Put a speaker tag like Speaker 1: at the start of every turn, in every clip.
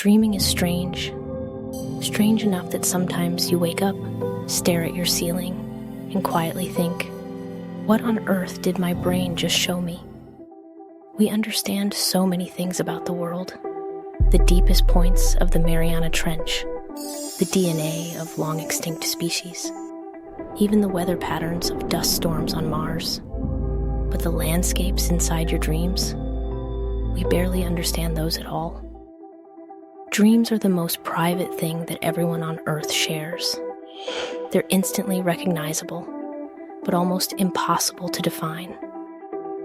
Speaker 1: Dreaming is strange. Strange enough that sometimes you wake up, stare at your ceiling, and quietly think, what on earth did my brain just show me? We understand so many things about the world. The deepest points of the Mariana Trench, the DNA of long-extinct species, even the weather patterns of dust storms on Mars. But the landscapes inside your dreams, we barely understand those at all. Dreams are the most private thing that everyone on Earth shares. They're instantly recognizable, but almost impossible to define.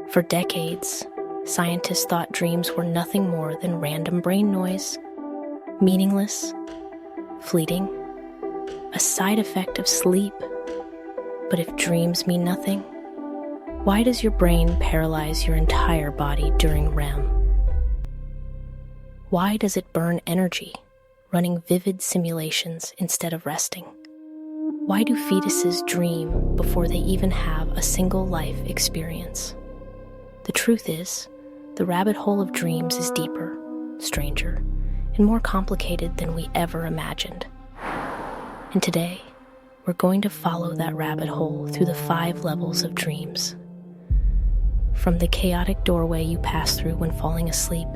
Speaker 1: For decades, scientists thought dreams were nothing more than random brain noise, meaningless, fleeting, a side effect of sleep. But if dreams mean nothing, why does your brain paralyze your entire body during REM? Why does it burn energy, running vivid simulations instead of resting? Why do fetuses dream before they even have a single life experience? The truth is, the rabbit hole of dreams is deeper, stranger, and more complicated than we ever imagined. And today, we're going to follow that rabbit hole through the 5 levels of dreams. From the chaotic doorway you pass through when falling asleep,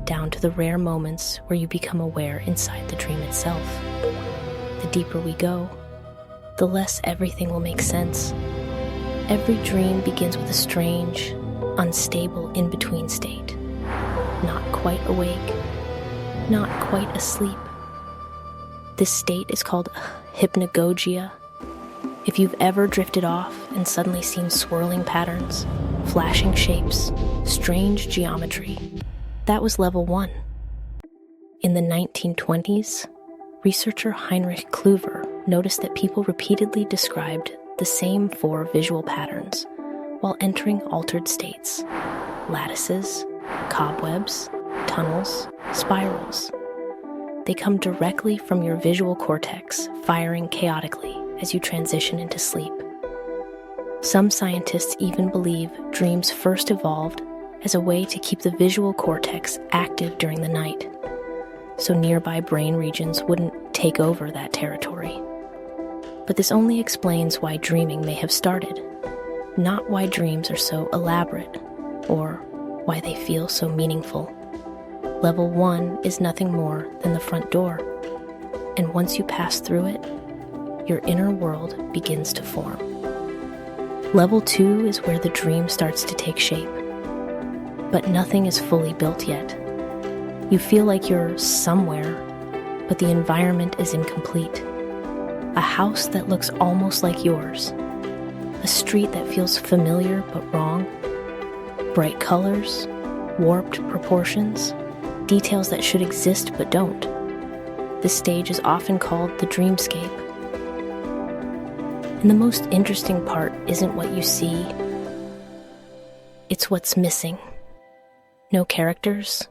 Speaker 1: down to the rare moments where you become aware inside the dream itself. The deeper we go, the less everything will make sense. Every dream begins with a strange, unstable in-between state. Not quite awake, not quite asleep. This state is called hypnagogia. If you've ever drifted off and suddenly seen swirling patterns, flashing shapes, strange geometry, that was level 1. In the 1920s, researcher Heinrich Klüver noticed that people repeatedly described the same 4 visual patterns while entering altered states: lattices, cobwebs, tunnels, spirals. They come directly from your visual cortex, firing chaotically as you transition into sleep. Some scientists even believe dreams first evolved as a way to keep the visual cortex active during the night, so nearby brain regions wouldn't take over that territory. But this only explains why dreaming may have started, not why dreams are so elaborate, or why they feel so meaningful. Level 1 is nothing more than the front door, and once you pass through it, your inner world begins to form. Level 2 is where the dream starts to take shape, but nothing is fully built yet. You feel like you're somewhere, but the environment is incomplete. A house that looks almost like yours, a street that feels familiar but wrong, bright colors, warped proportions, details that should exist but don't. This stage is often called the dreamscape. And the most interesting part isn't what you see, it's what's missing. No characters,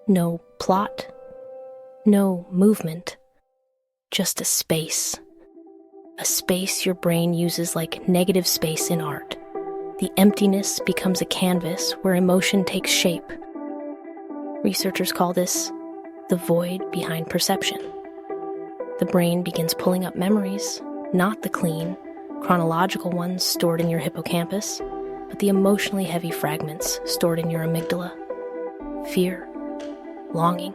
Speaker 1: no plot, no movement, just a space. A space your brain uses like negative space in art. The emptiness becomes a canvas where emotion takes shape. Researchers call this the void behind perception. The brain begins pulling up memories, not the clean, chronological ones stored in your hippocampus, but the emotionally heavy fragments stored in your amygdala. Fear, longing,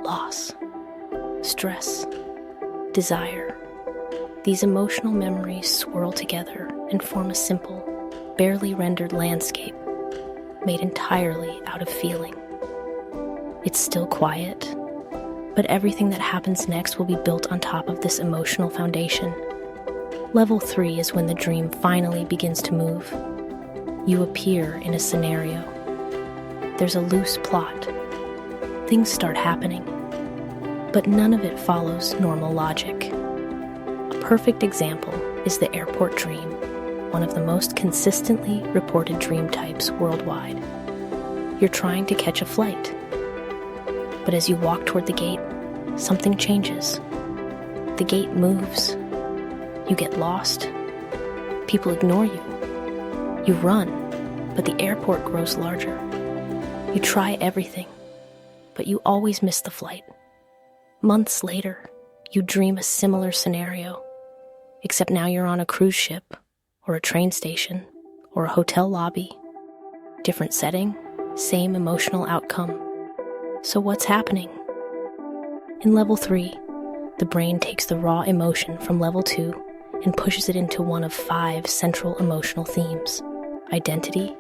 Speaker 1: loss, stress, desire. These emotional memories swirl together and form a simple, barely rendered landscape made entirely out of feeling. It's still quiet, but everything that happens next will be built on top of this emotional foundation. Level 3 is when the dream finally begins to move. You appear in a scenario. There's a loose plot. Things start happening, but none of it follows normal logic. A perfect example is the airport dream, one of the most consistently reported dream types worldwide. You're trying to catch a flight, but as you walk toward the gate, something changes. The gate moves. You get lost. People ignore you. You run, but the airport grows larger. You try everything. but you always miss the flight. Months later, you dream a similar scenario, except now you're on a cruise ship, or a train station, or a hotel lobby. Different setting, same emotional outcome. So what's happening? In level 3, the brain takes the raw emotion from level 2 and pushes it into one of 5 central emotional themes: identity,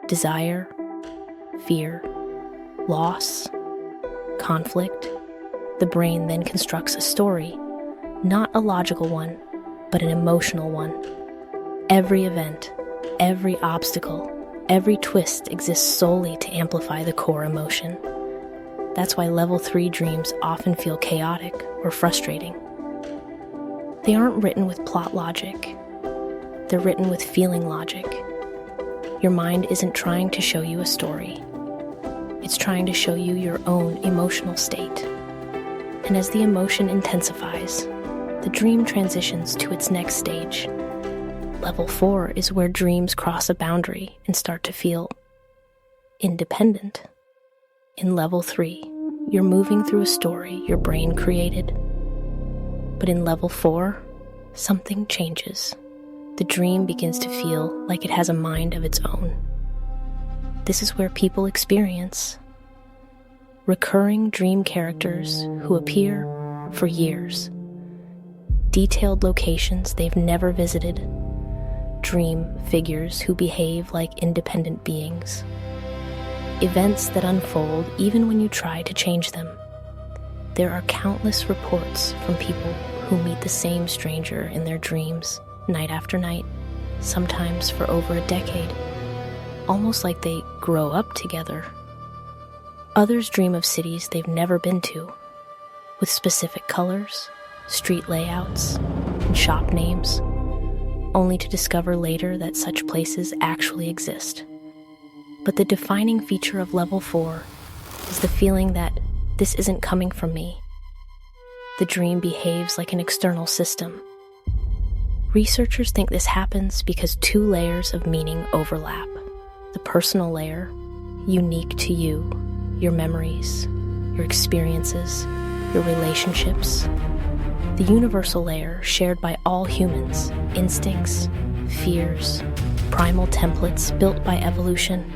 Speaker 1: desire, fear, loss, conflict. The brain then constructs a story, not a logical one, but an emotional one. Every event, every obstacle, every twist exists solely to amplify the core emotion. That's why level 3 dreams often feel chaotic or frustrating. They aren't written with plot logic. They're written with feeling logic. Your mind isn't trying to show you a story. It's trying to show you your own emotional state. And as the emotion intensifies, the dream transitions to its next stage. Level 4 is where dreams cross a boundary and start to feel independent. In level 3, you're moving through a story your brain created. But in level 4, something changes. The dream begins to feel like it has a mind of its own. This is where people experience recurring dream characters who appear for years, detailed locations they've never visited, dream figures who behave like independent beings, events that unfold even when you try to change them. There are countless reports from people who meet the same stranger in their dreams, night after night, sometimes for over a decade, almost like they grow up together. Others dream of cities they've never been to, with specific colors, street layouts, and shop names, only to discover later that such places actually exist. But the defining feature of level 4 is the feeling that this isn't coming from me. The dream behaves like an external system. Researchers think this happens because 2 layers of meaning overlap. The personal layer, unique to you, your memories, your experiences, your relationships. The universal layer, shared by all humans, instincts, fears, primal templates built by evolution.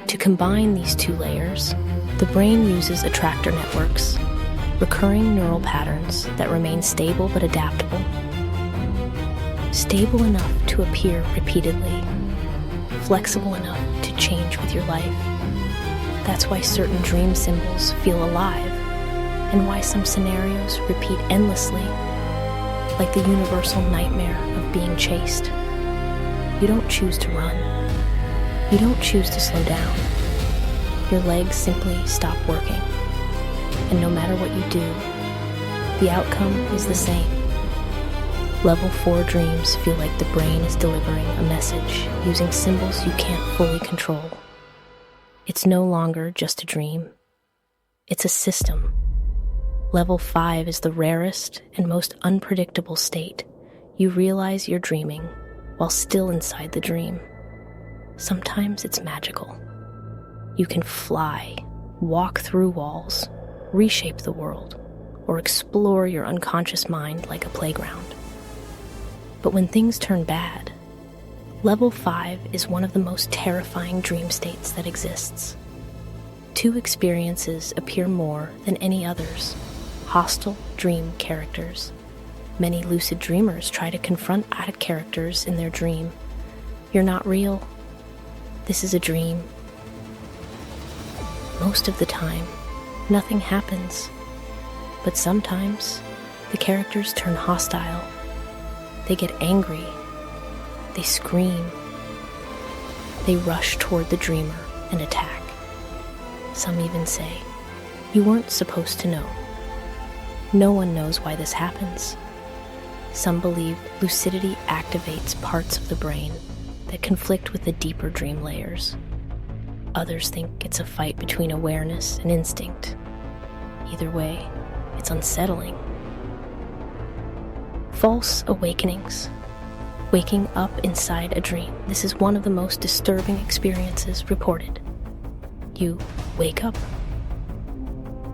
Speaker 1: To combine these 2 layers, the brain uses attractor networks, recurring neural patterns that remain stable but adaptable. Stable enough to appear repeatedly, flexible enough to change with your life. That's why certain dream symbols feel alive, and why some scenarios repeat endlessly, like the universal nightmare of being chased. You don't choose to run. You don't choose to slow down. Your legs simply stop working. And no matter what you do, the outcome is the same. Level 4 dreams feel like the brain is delivering a message using symbols you can't fully control. It's no longer just a dream. It's a system. Level 5 is the rarest and most unpredictable state. You realize you're dreaming while still inside the dream. Sometimes it's magical. You can fly, walk through walls, reshape the world, or explore your unconscious mind like a playground. But when things turn bad, level 5 is one of the most terrifying dream states that exists. 2 experiences appear more than any others: hostile dream characters. Many lucid dreamers try to confront addict characters in their dream. You're not real. This is a dream. Most of the time, nothing happens. But sometimes, the characters turn hostile. They get angry. They scream. They rush toward the dreamer and attack. Some even say, "You weren't supposed to know." No one knows why this happens. Some believe lucidity activates parts of the brain that conflict with the deeper dream layers. Others think it's a fight between awareness and instinct. Either way, it's unsettling. False awakenings. Waking up inside a dream. This is one of the most disturbing experiences reported. You wake up,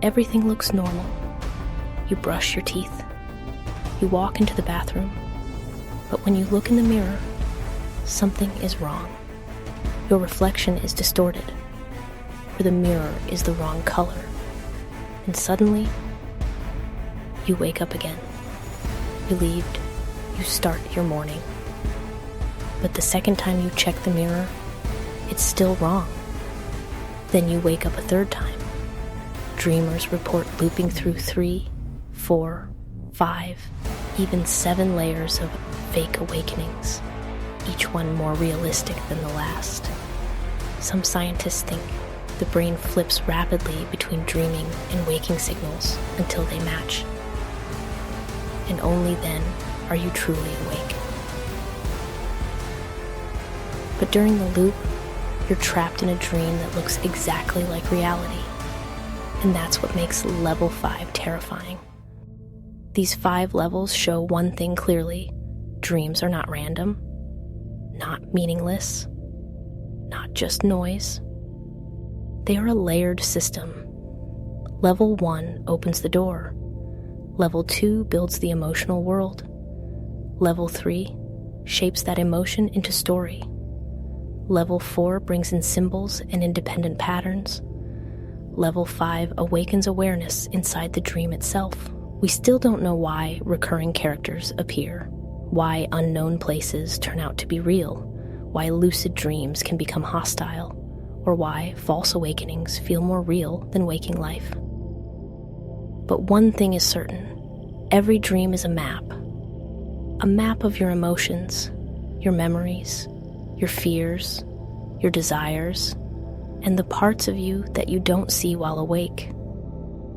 Speaker 1: Everything looks normal. You brush your teeth. You walk into the bathroom. But when you look in the mirror, something is wrong. Your reflection is distorted, or the mirror is the wrong color. And suddenly, you wake up again. Relieved, you start your morning. But the second time you check the mirror, it's still wrong. Then you wake up a third time. Dreamers report looping through 3, 4, 5, even 7 layers of fake awakenings, each one more realistic than the last. Some scientists think the brain flips rapidly between dreaming and waking signals until they match. And only then are you truly awake. But during the loop, you're trapped in a dream that looks exactly like reality. And that's what makes level 5 terrifying. These 5 levels show one thing clearly: dreams are not random, not meaningless, not just noise. They are a layered system. Level 1 opens the door. Level 2 builds the emotional world. Level 3 shapes that emotion into story. Level 4 brings in symbols and independent patterns. Level 5 awakens awareness inside the dream itself. We still don't know why recurring characters appear, why unknown places turn out to be real, why lucid dreams can become hostile, or why false awakenings feel more real than waking life. But one thing is certain: every dream is a map of your emotions, your memories, your fears, your desires, and the parts of you that you don't see while awake.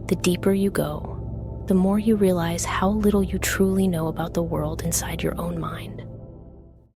Speaker 1: The deeper you go, the more you realize how little you truly know about the world inside your own mind.